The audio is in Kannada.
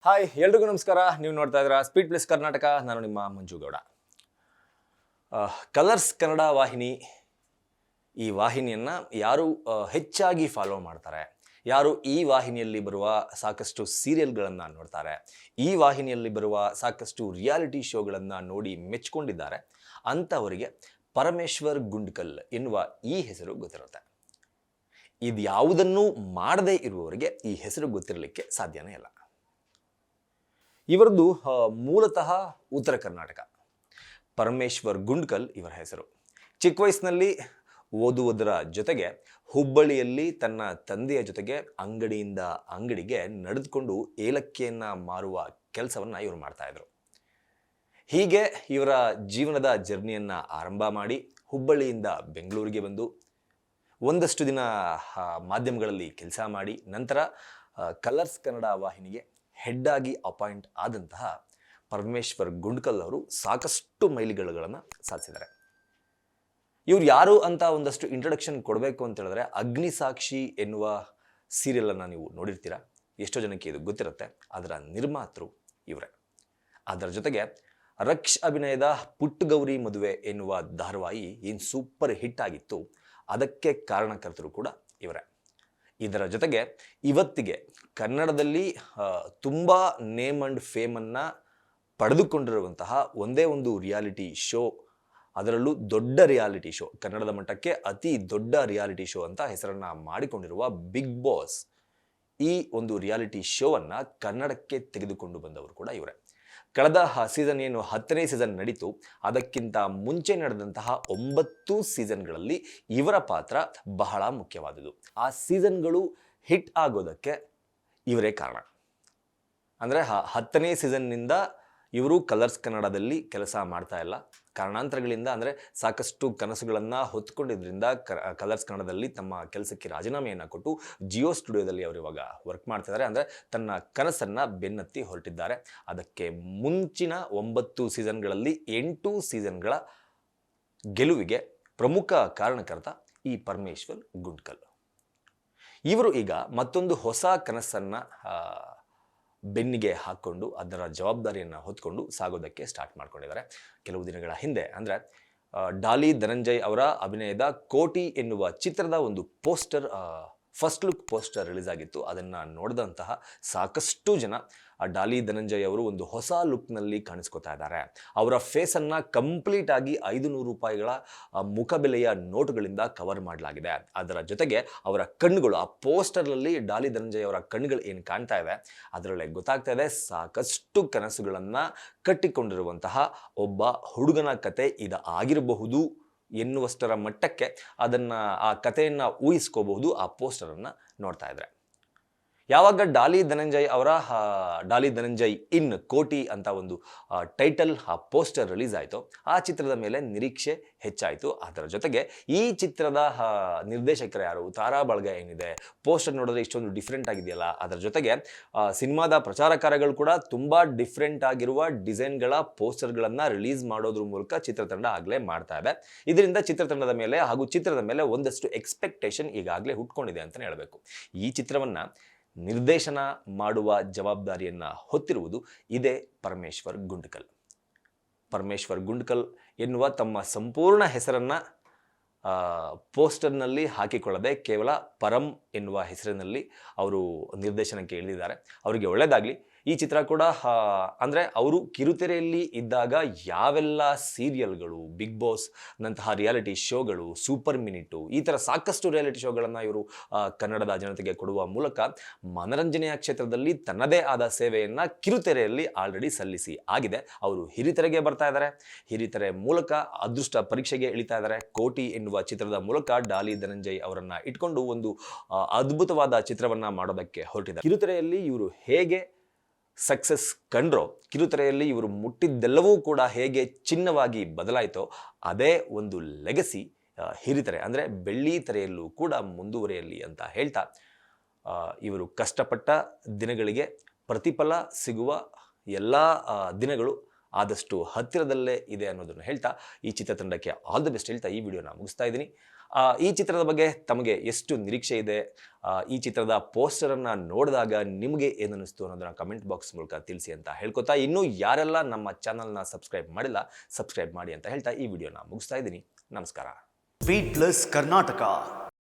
ಹಾಯ್ ಎಲ್ರಿಗೂ ನಮಸ್ಕಾರ. ನೀವು ನೋಡ್ತಾ ಇದ್ದೀರಾ ಸ್ಪೀಡ್ ಪ್ಲಸ್ ಕರ್ನಾಟಕ. ನಾನು ನಿಮ್ಮ ಮಂಜುಗೌಡ. ಕಲರ್ಸ್ ಕನ್ನಡ ವಾಹಿನಿ, ಈ ವಾಹಿನಿಯನ್ನು ಯಾರು ಹೆಚ್ಚಾಗಿ ಫಾಲೋ ಮಾಡ್ತಾರೆ, ಯಾರು ಈ ವಾಹಿನಿಯಲ್ಲಿ ಬರುವ ಸಾಕಷ್ಟು ಸೀರಿಯಲ್ಗಳನ್ನು ನೋಡ್ತಾರೆ, ಈ ವಾಹಿನಿಯಲ್ಲಿ ಬರುವ ಸಾಕಷ್ಟು ರಿಯಾಲಿಟಿ ಶೋಗಳನ್ನು ನೋಡಿ ಮೆಚ್ಕೊಂಡಿದ್ದಾರೆ ಅಂಥವರಿಗೆ ಪರಮೇಶ್ವರ್ ಗುಂಡ್ಕಲ್ ಎನ್ನುವ ಈ ಹೆಸರು ಗೊತ್ತಿರುತ್ತೆ. ಇದು ಯಾವುದನ್ನೂ ಮಾಡದೇ ಇರುವವರಿಗೆ ಈ ಹೆಸರು ಗೊತ್ತಿರಲಿಕ್ಕೆ ಸಾಧ್ಯನೇ ಇಲ್ಲ. ಇವರದ್ದು ಮೂಲತಃ ಉತ್ತರ ಕರ್ನಾಟಕ. ಪರಮೇಶ್ವರ್ ಗುಂಡ್ಕಲ್ ಇವರ ಹೆಸರು. ಚಿಕ್ಕ ವಯಸ್ಸಿನಲ್ಲಿ ಓದುವುದರ ಜೊತೆಗೆ ಹುಬ್ಬಳ್ಳಿಯಲ್ಲಿ ತನ್ನ ತಂದೆಯ ಜೊತೆಗೆ ಅಂಗಡಿಯಿಂದ ಅಂಗಡಿಗೆ ನಡೆದುಕೊಂಡು ಏಲಕ್ಕಿಯನ್ನು ಮಾರುವ ಕೆಲಸವನ್ನು ಇವರು ಮಾಡ್ತಾ ಇದ್ರು. ಹೀಗೆ ಇವರ ಜೀವನದ ಜರ್ನಿಯನ್ನು ಆರಂಭ ಮಾಡಿ ಹುಬ್ಬಳ್ಳಿಯಿಂದ ಬೆಂಗಳೂರಿಗೆ ಬಂದು ಒಂದಷ್ಟು ದಿನ ಮಾಧ್ಯಮಗಳಲ್ಲಿ ಕೆಲಸ ಮಾಡಿ ನಂತರ ಕಲರ್ಸ್ ಕನ್ನಡ ವಾಹಿನಿಗೆ ಹೆಡ್ ಆಗಿ ಅಪಾಯಿಂಟ್ ಆದಂತಹ ಪರಮೇಶ್ವರ್ ಗುಂಡ್ಕಲ್ ಅವರು ಸಾಕಷ್ಟು ಮೈಲಿಗಲ್ಲುಗಳನ್ನು ಸಾಧಿಸಿದ್ದಾರೆ. ಇವ್ರು ಯಾರು ಅಂತ ಒಂದಷ್ಟು ಇಂಟ್ರೊಡಕ್ಷನ್ ಕೊಡಬೇಕು ಅಂತ ಹೇಳಿದ್ರೆ, ಅಗ್ನಿಸಾಕ್ಷಿ ಎನ್ನುವ ಸೀರಿಯಲನ್ನು ನೀವು ನೋಡಿರ್ತೀರ. ಎಷ್ಟೋ ಜನಕ್ಕೆ ಇದು ಗೊತ್ತಿರುತ್ತೆ. ಅದರ ನಿರ್ಮಾತೃ ಇವರೇ. ಅದರ ಜೊತೆಗೆ ರಕ್ಷ್ ಅಭಿನಯದ ಪುಟ್ಟಗೌರಿ ಮದುವೆ ಎನ್ನುವ ಧಾರಾವಾಹಿ ಏನು ಸೂಪರ್ ಹಿಟ್ ಆಗಿತ್ತು, ಅದಕ್ಕೆ ಕಾರಣಕರ್ತರು ಕೂಡ ಇವರೇ. ಇದರ ಜೊತೆಗೆ ಇವತ್ತಿಗೆ ಕನ್ನಡದಲ್ಲಿ ತುಂಬ ನೇಮ್ ಆ್ಯಂಡ್ ಫೇಮನ್ನು ಪಡೆದುಕೊಂಡಿರುವಂತಹ ಒಂದೇ ಒಂದು ರಿಯಾಲಿಟಿ ಶೋ, ಅದರಲ್ಲೂ ದೊಡ್ಡ ರಿಯಾಲಿಟಿ ಶೋ, ಕನ್ನಡದ ಮಟ್ಟಕ್ಕೆ ಅತಿ ದೊಡ್ಡ ರಿಯಾಲಿಟಿ ಶೋ ಅಂತ ಹೆಸರನ್ನು ಮಾಡಿಕೊಂಡಿರುವ ಬಿಗ್ ಬಾಸ್, ಈ ಒಂದು ರಿಯಾಲಿಟಿ ಶೋವನ್ನು ಕನ್ನಡಕ್ಕೆ ತೆಗೆದುಕೊಂಡು ಬಂದವರು ಕೂಡ ಇವರೇ. ಕಳೆದ ಸೀಸನ್ ಏನು 10ನೇ ಸೀಸನ್ ನಡೀತು, ಅದಕ್ಕಿಂತ ಮುಂಚೆ ನಡೆದಂತಹ 9 ಸೀಸನ್ಗಳಲ್ಲಿ ಇವರ ಪಾತ್ರ ಬಹಳ ಮುಖ್ಯವಾದುದು. ಆ ಸೀಸನ್ಗಳು ಹಿಟ್ ಆಗೋದಕ್ಕೆ ಇವರೇ ಕಾರಣ. ಅಂದರೆ 10ನೇ ಸೀಸನ್ನಿಂದ ಇವರು ಕಲರ್ಸ್ ಕನ್ನಡದಲ್ಲಿ ಕೆಲಸ ಮಾಡ್ತಾ ಇಲ್ಲ. ಕಾರಣಾಂತರಗಳಿಂದ, ಅಂದರೆ ಸಾಕಷ್ಟು ಕನಸುಗಳನ್ನು ಹೊತ್ಕೊಂಡಿದ್ದರಿಂದ ಕಲರ್ಸ್ ಕನ್ನಡದಲ್ಲಿ ತಮ್ಮ ಕೆಲಸಕ್ಕೆ ರಾಜೀನಾಮೆಯನ್ನು ಕೊಟ್ಟು ಜಿಯೋ ಸ್ಟುಡಿಯೋದಲ್ಲಿ ಅವರು ಇವಾಗ ವರ್ಕ್ ಮಾಡ್ತಿದ್ದಾರೆ. ಅಂದರೆ ತನ್ನ ಕನಸನ್ನು ಬೆನ್ನತ್ತಿ ಹೊರಟಿದ್ದಾರೆ. ಅದಕ್ಕೆ ಮುಂಚಿನ 9 ಸೀಸನ್ಗಳಲ್ಲಿ 8 ಸೀಸನ್ಗಳ ಗೆಲುವಿಗೆ ಪ್ರಮುಖ ಕಾರಣಕರ್ತ ಈ ಪರಮೇಶ್ವರ್ ಗುಂಡ್ಕಲ್. ಇವರು ಈಗ ಮತ್ತೊಂದು ಹೊಸ ಕನಸನ್ನು ಬೆನ್ನಿಗೆ ಹಾಕ್ಕೊಂಡು ಅದರ ಜವಾಬ್ದಾರಿಯನ್ನು ಹೊತ್ಕೊಂಡು ಸಾಗೋದಕ್ಕೆ ಸ್ಟಾರ್ಟ್ ಮಾಡ್ಕೊಂಡಿದ್ದಾರೆ. ಕೆಲವು ದಿನಗಳ ಹಿಂದೆ, ಅಂದರೆ ಡಾಲಿ ಧನಂಜಯ್ ಅವರ ಅಭಿನಯದ ಕೋಟಿ ಎನ್ನುವ ಚಿತ್ರದ ಒಂದು poster, first look poster release ಆಗಿತ್ತು. ಅದನ್ನು ನೋಡಿದಂತಹ ಸಾಕಷ್ಟು ಜನ ಆ ಡಾಲಿ ಧನಂಜಯ್ ಅವರು ಒಂದು ಹೊಸ ಲುಕ್ನಲ್ಲಿ ಕಾಣಿಸ್ಕೊತಾ ಇದ್ದಾರೆ. ಅವರ ಫೇಸನ್ನು ಕಂಪ್ಲೀಟ್ ಆಗಿ 500 ರೂಪಾಯಿಗಳ ಮುಖಬೆಲೆಯ ನೋಟುಗಳಿಂದ ಕವರ್ ಮಾಡಲಾಗಿದೆ. ಅದರ ಜೊತೆಗೆ ಅವರ ಕಣ್ಣುಗಳು, ಆ ಪೋಸ್ಟರ್ನಲ್ಲಿ ಡಾಲಿ ಧನಂಜಯ್ ಅವರ ಕಣ್ಣುಗಳು ಏನು ಕಾಣ್ತಾ ಇದೆ ಅದರೊಳಗೆ ಗೊತ್ತಾಗ್ತಾ ಇದೆ ಸಾಕಷ್ಟು ಕನಸುಗಳನ್ನು ಕಟ್ಟಿಕೊಂಡಿರುವಂತಹ ಒಬ್ಬ ಹುಡುಗನ ಕತೆ ಇದು ಆಗಿರಬಹುದು ಎನ್ನುವಷ್ಟರ ಮಟ್ಟಕ್ಕೆ ಆ ಕಥೆಯನ್ನು ಊಹಿಸ್ಕೋಬಹುದು ಆ ಪೋಸ್ಟರನ್ನು ನೋಡ್ತಾ ಇದ್ರೆ. ಯಾವಾಗ ಡಾಲಿ ಧನಂಜಯ್ ಇನ್ ಕೋಟಿ ಅಂತ ಒಂದು ಟೈಟಲ್, ಆ ಪೋಸ್ಟರ್ ರಿಲೀಸ್ ಆಯಿತು, ಆ ಚಿತ್ರದ ಮೇಲೆ ನಿರೀಕ್ಷೆ ಹೆಚ್ಚಾಯಿತು. ಅದರ ಜೊತೆಗೆ ಈ ಚಿತ್ರದ ನಿರ್ದೇಶಕರು ಯಾರು, ತಾರಾ ಬಳಗ ಏನಿದೆ, ಪೋಸ್ಟರ್ ನೋಡಿದ್ರೆ ಇಷ್ಟೊಂದು ಡಿಫ್ರೆಂಟ್ ಆಗಿದೆಯಲ್ಲ. ಅದರ ಜೊತೆಗೆ ಸಿನಿಮಾದ ಪ್ರಚಾರ ಕಾರ್ಯಗಳು ಕೂಡ ತುಂಬ ಡಿಫ್ರೆಂಟ್ ಆಗಿರುವ ಡಿಸೈನ್ಗಳ ಪೋಸ್ಟರ್ಗಳನ್ನು ರಿಲೀಸ್ ಮಾಡೋದ್ರ ಮೂಲಕ ಚಿತ್ರತಂಡ ಆಗಲೇ ಮಾಡ್ತಾ ಇದೆ. ಇದರಿಂದ ಚಿತ್ರತಂಡದ ಮೇಲೆ ಹಾಗೂ ಚಿತ್ರದ ಮೇಲೆ ಒಂದಷ್ಟು ಎಕ್ಸ್ಪೆಕ್ಟೇಷನ್ ಈಗಾಗಲೇ ಹುಟ್ಕೊಂಡಿದೆ ಅಂತಲೇ ಹೇಳಬೇಕು. ಈ ಚಿತ್ರವನ್ನು ನಿರ್ದೇಶನ ಮಾಡುವ ಜವಾಬ್ದಾರಿಯನ್ನು ಹೊತ್ತಿರುವುದು ಇದೇ ಪರಮೇಶ್ವರ್ ಗುಂಡ್ಕಲ್. ಪರಮೇಶ್ವರ್ ಗುಂಡ್ಕಲ್ ಎನ್ನುವ ತಮ್ಮ ಸಂಪೂರ್ಣ ಹೆಸರನ್ನು ಪೋಸ್ಟರ್ನಲ್ಲಿ ಹಾಕಿಕೊಳ್ಳದೆ ಕೇವಲ ಪರಂ ಎನ್ನುವ ಹೆಸರಿನಲ್ಲಿ ಅವರು ನಿರ್ದೇಶನಕ್ಕೆ ಇಳಿದಿದ್ದಾರೆ. ಅವರಿಗೆ ಒಳ್ಳೆಯದಾಗಲಿ. ಈ ಚಿತ್ರ ಕೂಡ ಅಂದರೆ ಅವರು ಕಿರುತೆರೆಯಲ್ಲಿ ಇದ್ದಾಗ ಯಾವೆಲ್ಲ ಸೀರಿಯಲ್ಗಳು, ಬಿಗ್ ಬಾಸ್ ನಂತಹ ರಿಯಾಲಿಟಿ ಶೋಗಳು, ಸೂಪರ್ ಮಿನಿಟು, ಈ ಥರ ಸಾಕಷ್ಟು ರಿಯಾಲಿಟಿ ಶೋಗಳನ್ನು ಇವರು ಕನ್ನಡದ ಜನತೆಗೆ ಕೊಡುವ ಮೂಲಕ ಮನರಂಜನೆಯ ಕ್ಷೇತ್ರದಲ್ಲಿ ತನ್ನದೇ ಆದ ಸೇವೆಯನ್ನು ಕಿರುತೆರೆಯಲ್ಲಿ ಆಲ್ರೆಡಿ ಸಲ್ಲಿಸಿ ಆಗಿದೆ. ಅವರು ಹಿರಿತೆರೆಗೆ ಬರ್ತಾ ಇದ್ದಾರೆ. ಹಿರಿತೆರೆ ಮೂಲಕ ಅದೃಷ್ಟ ಪರೀಕ್ಷೆಗೆ ಇಳಿತಾ ಇದ್ದಾರೆ. ಕೋಟಿ ಎನ್ನುವ ಚಿತ್ರದ ಮೂಲಕ ಡಾಲಿ ಧನಂಜಯ್ ಅವರನ್ನು ಇಟ್ಕೊಂಡು ಒಂದು ಅದ್ಭುತವಾದ ಚಿತ್ರವನ್ನು ಮಾಡೋದಕ್ಕೆ ಹೊರಟಿದ್ದಾರೆ. ಕಿರುತೆರೆಯಲ್ಲಿ ಇವರು ಹೇಗೆ ಸಕ್ಸಸ್ ಕಂಡ್ರೋ, ಕಿರುತೆರೆಯಲ್ಲಿ ಇವರು ಮುಟ್ಟಿದ್ದೆಲ್ಲವೂ ಕೂಡ ಹೇಗೆ ಚಿನ್ನವಾಗಿ ಬದಲಾಯಿತೋ ಅದೇ ಒಂದು ಲೆಗಸಿ ಹಿರಿತೆರೆ ಅಂದರೆ ಬೆಳ್ಳಿ ತೆರೆಯಲ್ಲೂ ಕೂಡ ಮುಂದುವರಿಯಲಿ ಅಂತ ಹೇಳ್ತಾ, ಇವರು ಕಷ್ಟಪಟ್ಟ ದಿನಗಳಿಗೆ ಪ್ರತಿಫಲ ಸಿಗುವ ಎಲ್ಲ ದಿನಗಳು ಆದಷ್ಟು ಹತ್ತಿರದಲ್ಲೇ ಇದೆ ಅನ್ನೋದನ್ನು ಹೇಳ್ತಾ ಈ ಚಿತ್ರತಂಡಕ್ಕೆ ಆಲ್ ದಿ ಬೆಸ್ಟ್ ಹೇಳ್ತಾ ಈ ವಿಡಿಯೋನ ಮುಗಿಸ್ತಾ ಇದ್ದೀನಿ. ಈ ಚಿತ್ರದ ಬಗ್ಗೆ ತಮಗೆ ಎಷ್ಟು ನಿರೀಕ್ಷೆ ಇದೆ, ಈ ಚಿತ್ರದ ಪೋಸ್ಟರನ್ನು ನೋಡಿದಾಗ ನಿಮಗೆ ಏನನ್ನಿಸ್ತು ಅನ್ನೋದನ್ನ ಕಮೆಂಟ್ ಬಾಕ್ಸ್ ಮೂಲಕ ತಿಳಿಸಿ ಅಂತ ಹೇಳ್ಕೊತಾ, ಇನ್ನೂ ಯಾರೆಲ್ಲ ನಮ್ಮ ಚಾನಲ್ನ ಸಬ್ಸ್ಕ್ರೈಬ್ ಮಾಡಿಲ್ಲ ಸಬ್ಸ್ಕ್ರೈಬ್ ಮಾಡಿ ಅಂತ ಹೇಳ್ತಾ ಈ ವಿಡಿಯೋನ ಮುಗಿಸ್ತಾ ಇದ್ದೀನಿ. ನಮಸ್ಕಾರ. Beat plus Karnataka.